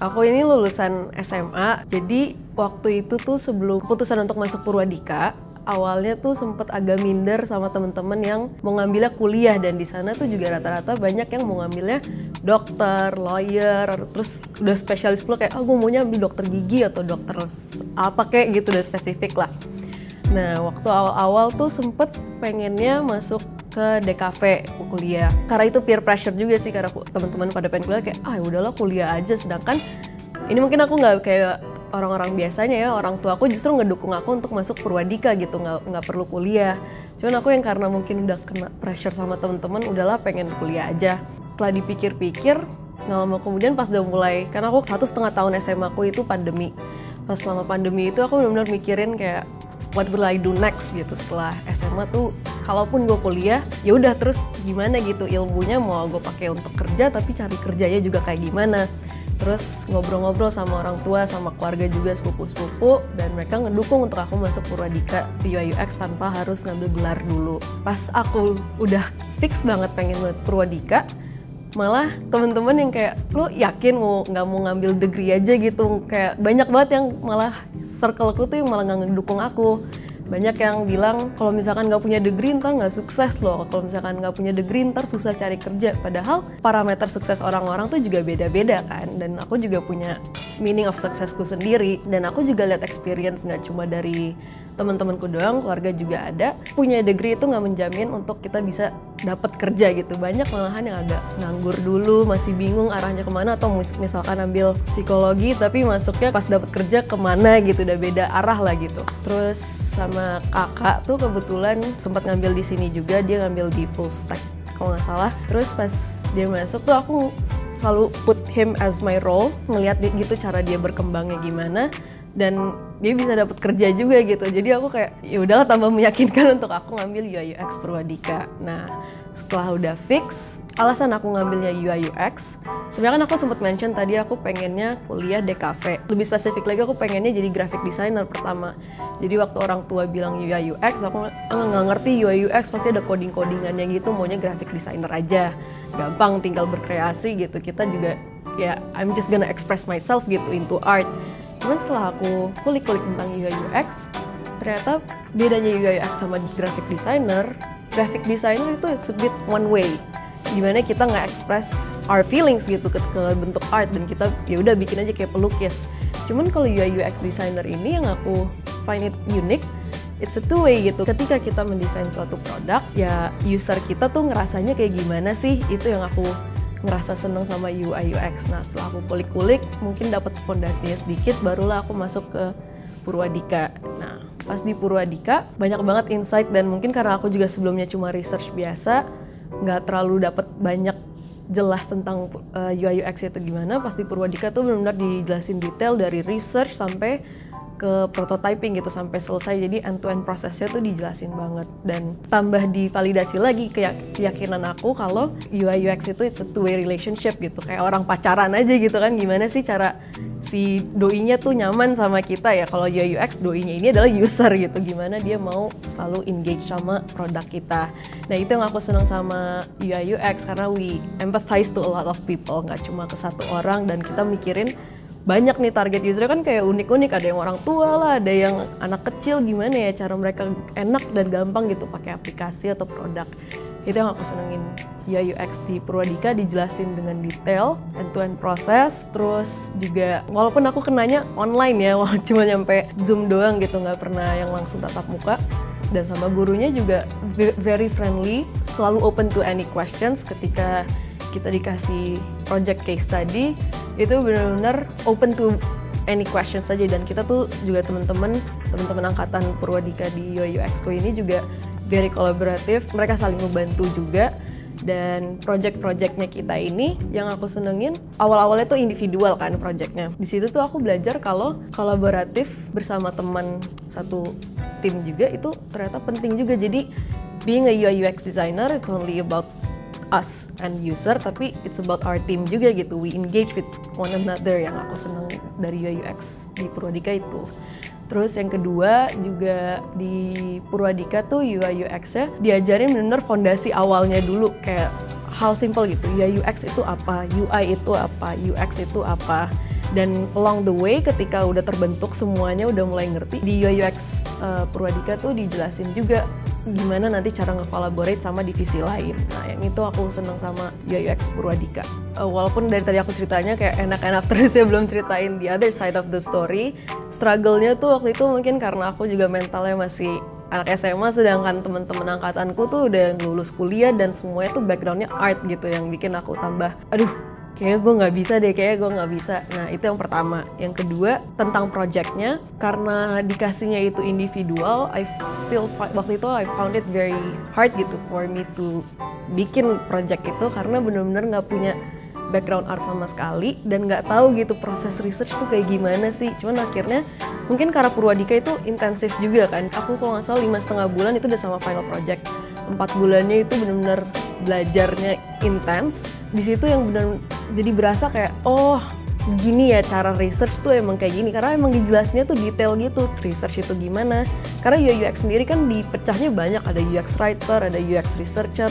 Aku ini lulusan SMA, jadi waktu itu tuh sebelum keputusan untuk masuk Purwadika, awalnya tuh sempet agak minder sama temen-temen yang mau ngambilnya kuliah, dan di sana tuh juga rata-rata banyak yang mau ngambilnya dokter, lawyer, terus udah spesialis pula kayak gue maunya ambil dokter gigi atau dokter apa kayak gitu, udah spesifik lah. Nah, waktu awal-awal tuh sempet pengennya masuk ke DKV kuliah. Karena itu peer pressure juga sih, karena teman-teman pada pengen kuliah kayak ya udahlah kuliah aja. Sedangkan ini mungkin aku nggak kayak orang-orang biasanya ya, orang tua aku justru ngedukung aku untuk masuk Purwadika gitu, nggak perlu kuliah. Cuman aku yang karena mungkin udah kena pressure sama teman-teman, udahlah pengen kuliah aja. Setelah dipikir-pikir, nggak lama kemudian pas udah mulai, karena aku 1,5 tahun SMA aku itu pandemi. Pas selama pandemi itu aku benar-benar mikirin kayak what will I do next gitu setelah SMA tuh. Kalaupun gue kuliah, ya udah terus gimana gitu, ilmunya mau gue pakai untuk kerja, tapi cari kerjanya juga kayak gimana. Terus ngobrol-ngobrol sama orang tua, sama keluarga juga, sepupu-sepupu, dan mereka ngedukung untuk aku masuk Purwadika UI UX tanpa harus ngambil gelar dulu. Pas aku udah fix banget pengen Purwadika, malah temen-temen yang kayak lo yakin nggak mau ngambil degree aja gitu, kayak banyak banget yang malah circleku tuh yang malah nggak ngedukung aku. Banyak yang bilang kalau misalkan nggak punya degree ntar nggak sukses loh, kalau misalkan nggak punya degree ntar susah cari kerja. Padahal parameter sukses orang-orang tuh juga beda-beda kan, dan aku juga punya meaning of successku sendiri. Dan aku juga lihat experience nggak cuma dari teman-temanku doang, keluarga juga ada. Punya degree itu nggak menjamin untuk kita bisa dapat kerja gitu. Banyak malahan yang agak nganggur dulu, masih bingung arahnya kemana, atau misalkan ambil psikologi tapi masuknya pas dapat kerja kemana gitu, udah beda arah lah gitu. Terus sama kakak tuh kebetulan sempat ngambil di sini juga, dia ngambil di full stack kalau nggak salah. Terus pas dia masuk tuh aku selalu put him as my role, ngeliat gitu cara dia berkembangnya gimana, dan dia bisa dapat kerja juga gitu. Jadi aku kayak ya udahlah, tambah meyakinkan untuk aku ngambil UI UX Purwadika. Nah, setelah udah fix alasan aku ngambilnya UI UX, sebenarnya kan aku sempat mention tadi aku pengennya kuliah DKV. Lebih spesifik lagi aku pengennya jadi graphic designer pertama. Jadi waktu orang tua bilang UI UX, aku nggak ngerti UI UX pasti ada coding-codingannya gitu, maunya graphic designer aja. Gampang, tinggal berkreasi gitu. Kita juga ya I'm just gonna express myself gitu into art. Cuman setelah aku kulik-kulik tentang UI UX, ternyata bedanya UI UX sama graphic designer itu it's a bit one way. Dimana kita nggak express our feelings gitu ke bentuk art, dan kita ya udah bikin aja kayak pelukis. Cuman kalau UI UX designer ini yang aku find it unique, it's a two way gitu. Ketika kita mendesain suatu produk, ya user kita tuh ngerasanya kayak gimana sih, itu yang aku ngerasa seneng sama UI UX. Nah, setelah aku kulik-kulik, mungkin dapat fondasinya sedikit, barulah aku masuk ke Purwadika. Nah, pas di Purwadika banyak banget insight, dan mungkin karena aku juga sebelumnya cuma research biasa, nggak terlalu dapat banyak jelas tentang UI UX itu gimana. Pas di Purwadika tuh benar-benar dijelasin detail dari research sampai ke prototyping gitu sampai selesai. Jadi end-to-end prosesnya tuh dijelasin banget, dan tambah divalidasi lagi keyakinan aku kalau UI UX itu it's a two-way relationship gitu, kayak orang pacaran aja gitu kan. Gimana sih cara si doinya tuh nyaman sama kita ya. Kalau UI UX, doinya ini adalah user gitu, gimana dia mau selalu engage sama produk kita. Nah, itu yang aku senang sama UI UX, karena we empathize to a lot of people, nggak cuma ke satu orang, dan kita mikirin banyak nih target usernya kan kayak unik-unik. Ada yang orang tua lah, ada yang anak kecil, gimana ya cara mereka enak dan gampang gitu pakai aplikasi atau produk. Itu yang aku senengin UI UX di Purwadika, dijelasin dengan detail end-to-end proses. Terus juga walaupun aku kenanya online ya, cuma nyampe Zoom doang gitu, nggak pernah yang langsung tatap muka. Dan sama gurunya juga very friendly, selalu open to any questions. Ketika kita dikasih project case study, itu benar-benar open to any questions saja. Dan kita tuh juga teman-teman angkatan Purwadika di UI UX ini juga very collaborative, mereka saling membantu juga. Dan project-projectnya kita ini yang aku senengin, awal-awalnya tuh individual kan projectnya. Di situ tuh aku belajar kalau kolaboratif bersama teman satu tim juga itu ternyata penting juga. Jadi being a UI UX designer, it's only about us and user, tapi it's about our team juga gitu. We engage with one another, yang aku seneng dari UI UX di Purwadika itu. Terus yang kedua juga di Purwadika tuh UI UX-nya diajarin bener-bener fondasi awalnya dulu, kayak hal simple gitu. UI UX itu apa, UI itu apa, UX itu apa. Dan along the way ketika udah terbentuk semuanya udah mulai ngerti, di UI UX Purwadika tuh dijelasin juga gimana nanti cara nge-collaborate sama divisi lain. Nah yang itu aku seneng sama UI UX Purwadika. Walaupun dari tadi aku ceritanya kayak enak-enak terus ya, belum ceritain the other side of the story. Struggle-nya tuh waktu itu mungkin karena aku juga mentalnya masih anak SMA, sedangkan teman-teman angkatanku tuh udah lulus kuliah dan semuanya tuh background-nya art gitu, yang bikin aku tambah, aduh kayaknya gue nggak bisa deh, kayaknya gue nggak bisa. Nah itu yang pertama. Yang kedua tentang projectnya, karena dikasihnya itu individual, waktu itu I found it very hard gitu for me to bikin project itu, karena bener-bener nggak punya background art sama sekali dan nggak tahu gitu proses research tuh kayak gimana sih. Cuman akhirnya mungkin karena Purwadika itu intensif juga kan. Aku kalau nggak salah 5,5 bulan itu udah sama final project. 4 bulannya itu bener-bener belajarnya intens. Di situ yang bener jadi berasa kayak oh gini ya cara research tuh emang kayak gini, karena emang dijelasinnya tuh detail gitu research itu gimana. Karena UI UX sendiri kan dipecahnya banyak, ada UX writer, ada UX researcher.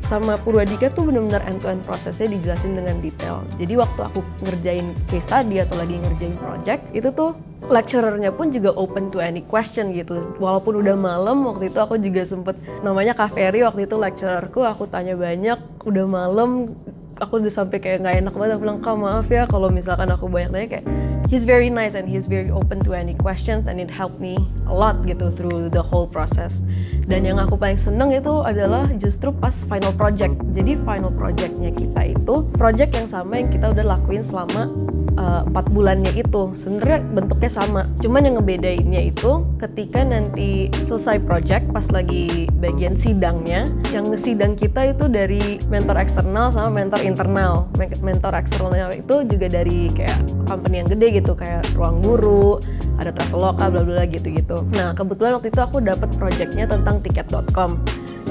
Sama Purwadika tuh benar-benar end-to-end prosesnya dijelasin dengan detail. Jadi waktu aku ngerjain case study atau lagi ngerjain project, itu tuh lecturernya pun juga open to any question gitu. Walaupun udah malam, waktu itu aku juga sempet, namanya Kak Ferry waktu itu lecturerku, aku tanya banyak, udah malam, aku udah sampai kayak nggak enak banget, aku bilang, Kak maaf ya kalau misalkan aku banyak tanya, kayak he's very nice and he's very open to any questions and it helped me a lot gitu through the whole process. Dan yang aku paling seneng itu adalah justru pas final project. Jadi final projectnya kita itu project yang sama yang kita udah lakuin selama 4 bulannya itu. Sebenarnya bentuknya sama, cuman yang ngebedainnya itu ketika nanti selesai project, pas lagi bagian sidangnya, yang ngesidang kita itu dari mentor eksternal sama mentor internal. Mentor eksternal itu juga dari kayak company yang gede gitu, kayak Ruang Guru, ada Traveloka, bla bla gitu-gitu. Nah kebetulan waktu itu aku dapat projectnya tentang tiket.com.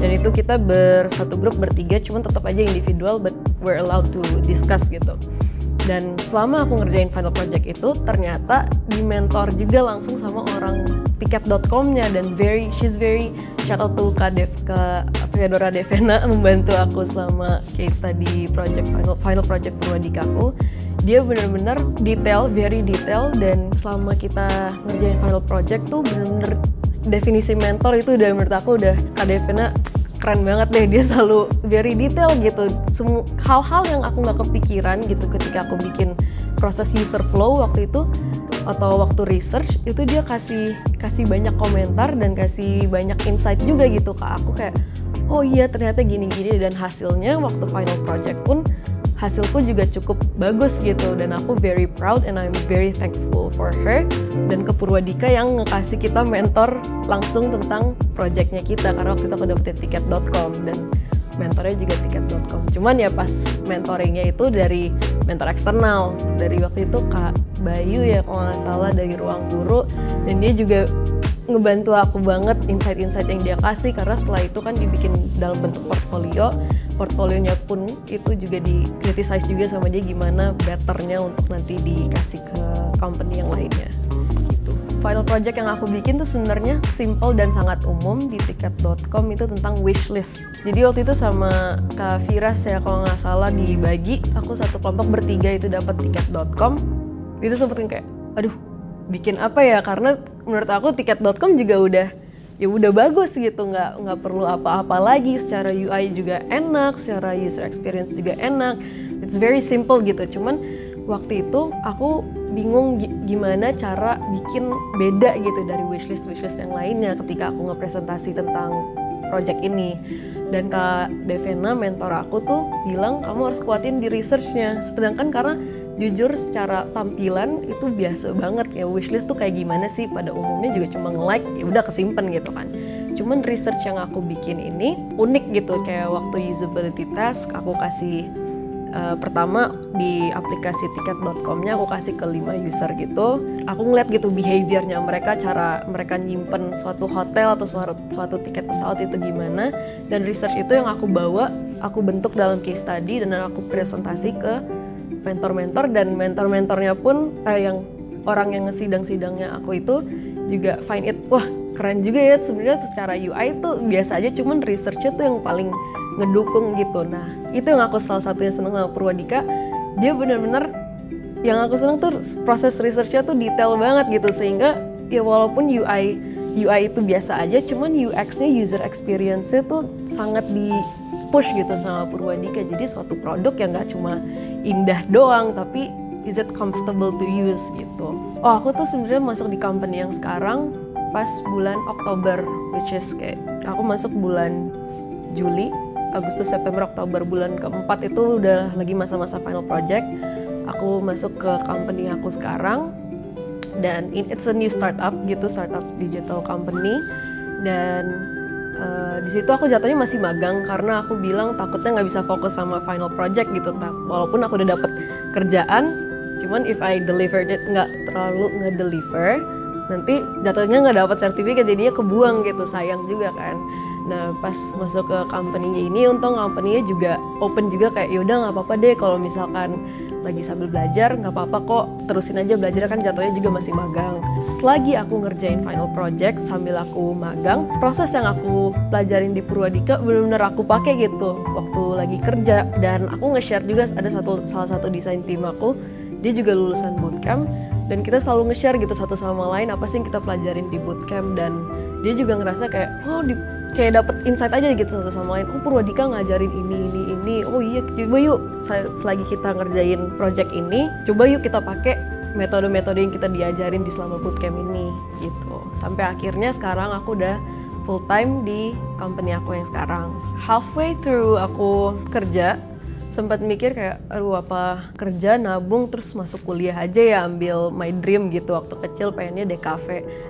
Dan itu kita bersatu grup bertiga, cuman tetap aja individual, but we're allowed to discuss gitu. Dan selama aku ngerjain final project itu, ternyata di mentor juga langsung sama orang tiket.com-nya, dan she's very shout out to Kak Fedora Devena membantu aku selama case study project final project Purwadika aku. Dia bener-bener detail, very detail, dan selama kita ngerjain final project tuh bener-bener definisi mentor itu udah menurut aku udah Kak Devena keren banget deh, dia selalu very detail gitu. Hal-hal yang aku nggak kepikiran gitu ketika aku bikin proses user flow waktu itu atau waktu research, itu dia kasih banyak komentar dan kasih banyak insight juga gitu ke aku, kayak oh iya ternyata gini-gini. Dan hasilnya waktu final project pun hasilku juga cukup bagus gitu, dan aku very proud and I'm very thankful for her dan ke Purwadika yang ngekasih kita mentor langsung tentang projectnya kita, karena waktu itu aku dapetin tiket.com dan mentornya juga tiket.com. Cuman ya pas mentoringnya itu dari mentor eksternal, dari waktu itu Kak Bayu ya kalau nggak salah, dari Ruang Guru, dan dia juga ngebantu aku banget insight-insight yang dia kasih, karena setelah itu kan dibikin dalam bentuk portfolionya pun itu juga di-criticize juga sama dia gimana betternya untuk nanti dikasih ke company yang lainnya gitu. Final project yang aku bikin tuh sebenarnya simple dan sangat umum di tiket.com, itu tentang wishlist. Jadi waktu itu sama Kak Firas ya kalau nggak salah dibagi, aku satu kelompok bertiga itu dapat tiket.com. Itu sempet kayak aduh bikin apa ya, karena menurut aku tiket.com juga udah bagus gitu, nggak perlu apa-apa lagi, secara UI juga enak, secara user experience juga enak, it's very simple gitu. Cuman waktu itu aku bingung gimana cara bikin beda gitu dari wishlist yang lainnya ketika aku ngepresentasi tentang project ini. Dan Kak Devena mentor aku tuh bilang kamu harus kuatin di researchnya, sedangkan karena jujur secara tampilan itu biasa banget ya, wishlist tuh kayak gimana sih, pada umumnya juga cuma nge-like ya udah kesimpan gitu kan. Cuman research yang aku bikin ini unik gitu, kayak waktu usability test aku kasih pertama di aplikasi tiket.com-nya aku kasih ke 5 user gitu. Aku ngeliat gitu behaviornya mereka, cara mereka nyimpen suatu hotel atau suatu tiket pesawat itu gimana. Dan research itu yang aku bawa, aku bentuk dalam case study dan aku presentasi ke mentor-mentor, dan mentor-mentornya pun yang orang yang ngesidang-sidangnya aku itu juga find it, wah keren juga ya, sebenarnya secara UI tuh biasa aja, cuman research-nya tuh yang paling ngedukung gitu. Nah itu yang aku salah satunya seneng sama Purwadika, dia bener-bener yang aku senang tuh proses researchnya tuh detail banget gitu, sehingga ya walaupun UI itu biasa aja, cuman UX-nya, user experience-nya tuh sangat di push gitu sama Purwadika. Jadi suatu produk yang nggak cuma indah doang, tapi is it comfortable to use gitu. Oh, aku tuh sebenarnya masuk di company yang sekarang pas bulan Oktober, which is kayak aku masuk bulan Juli, Agustus, September, Oktober, bulan keempat itu udah lagi masa-masa final project. Aku masuk ke company aku sekarang, dan it's a new startup gitu, startup digital company. Dan di situ aku jatuhnya masih magang karena aku bilang takutnya nggak bisa fokus sama final project gitu. Walaupun aku udah dapet kerjaan, cuman if I delivered it nggak terlalu nge-deliver, nanti jatuhnya nggak dapet sertifikat, jadinya kebuang gitu, sayang juga kan. Nah pas masuk ke company-nya ini, untung company-nya juga open juga, kayak yaudah nggak apa-apa deh kalau misalkan lagi sambil belajar, nggak apa-apa kok, terusin aja belajar, kan jatuhnya juga masih magang. Selagi aku ngerjain final project sambil aku magang, proses yang aku pelajarin di Purwadika benar-benar aku pakai gitu waktu lagi kerja. Dan aku nge-share juga, ada salah satu desain tim aku, dia juga lulusan bootcamp, dan kita selalu nge-share gitu satu sama lain apa sih yang kita pelajarin di bootcamp. Dan dia juga ngerasa kayak kayak dapet insight aja gitu satu sama lain. Oh, Purwadika ngajarin ini. Oh iya, coba yuk selagi kita ngerjain project ini, coba yuk kita pakai metode-metode yang kita diajarin di selama bootcamp ini gitu. Sampai akhirnya sekarang aku udah full time di company aku yang sekarang. Halfway through aku kerja, sempat mikir kayak, aduh apa kerja nabung terus masuk kuliah aja ya, ambil my dream gitu. Waktu kecil pengennya DKV,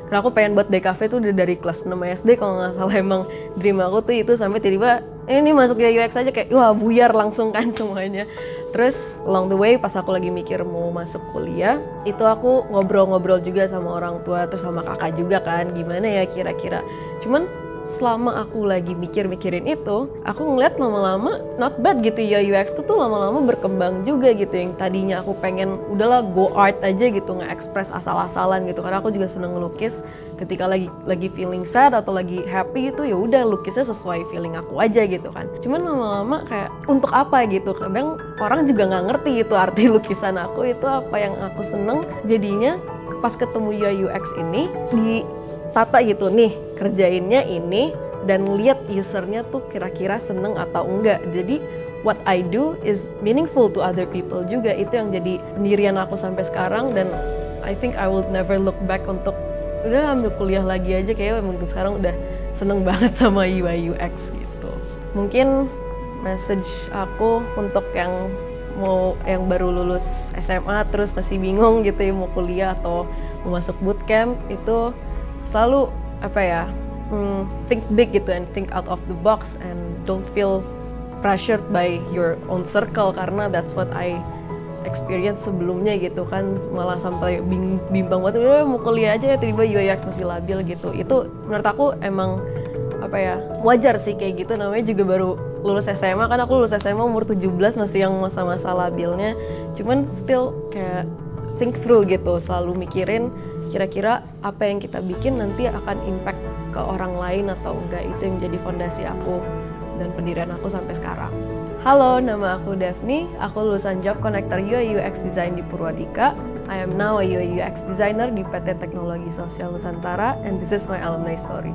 karena aku pengen buat DKV tuh udah dari kelas 6 SD kalau nggak salah. Emang dream aku tuh itu, sampai tiba-tiba ini masuk UI UX aja kayak wah buyar langsung kan semuanya. Terus along the way pas aku lagi mikir mau masuk kuliah, itu aku ngobrol-ngobrol juga sama orang tua, terus sama kakak juga kan, gimana ya kira-kira. Cuman selama aku lagi mikirin itu, aku ngeliat lama-lama not bad gitu ya, UX tuh lama-lama berkembang juga gitu. Yang tadinya aku pengen udahlah go art aja gitu, nge-express asal-asalan gitu, karena aku juga seneng ngelukis. Ketika lagi feeling sad atau lagi happy gitu, ya udah lukisnya sesuai feeling aku aja gitu kan. Cuman lama-lama kayak untuk apa gitu, kadang orang juga nggak ngerti itu arti lukisan aku itu apa yang aku seneng. Jadinya pas ketemu UI UX ini ditata gitu nih, kerjainnya ini, dan lihat usernya tuh kira-kira seneng atau enggak. Jadi what I do is meaningful to other people juga. Itu yang jadi pendirian aku sampai sekarang, dan I think I will never look back untuk udah ambil kuliah lagi aja. Kayaknya mungkin sekarang udah seneng banget sama UI UX gitu. Mungkin message aku untuk yang baru lulus SMA terus masih bingung gitu ya mau kuliah atau mau masuk bootcamp, itu selalu think big gitu, and think out of the box, and don't feel pressured by your own circle, karena that's what I experience sebelumnya gitu kan. Malah sampai bimbang banget, udah mau kuliah aja ya tiba-tiba UI UX masih labil gitu. Itu menurut aku emang wajar sih kayak gitu, namanya juga baru lulus SMA kan. Aku lulus SMA umur 17, masih yang masa-masa labilnya. Cuman still kayak think through gitu, selalu mikirin kira-kira apa yang kita bikin nanti akan impact ke orang lain atau enggak. Itu yang jadi fondasi aku dan pendirian aku sampai sekarang. Halo, nama aku Daphne. Aku lulusan Job Connector UI UX Design di Purwadika. I am now a UI UX designer di PT Teknologi Sosial Nusantara, and this is my alumni story.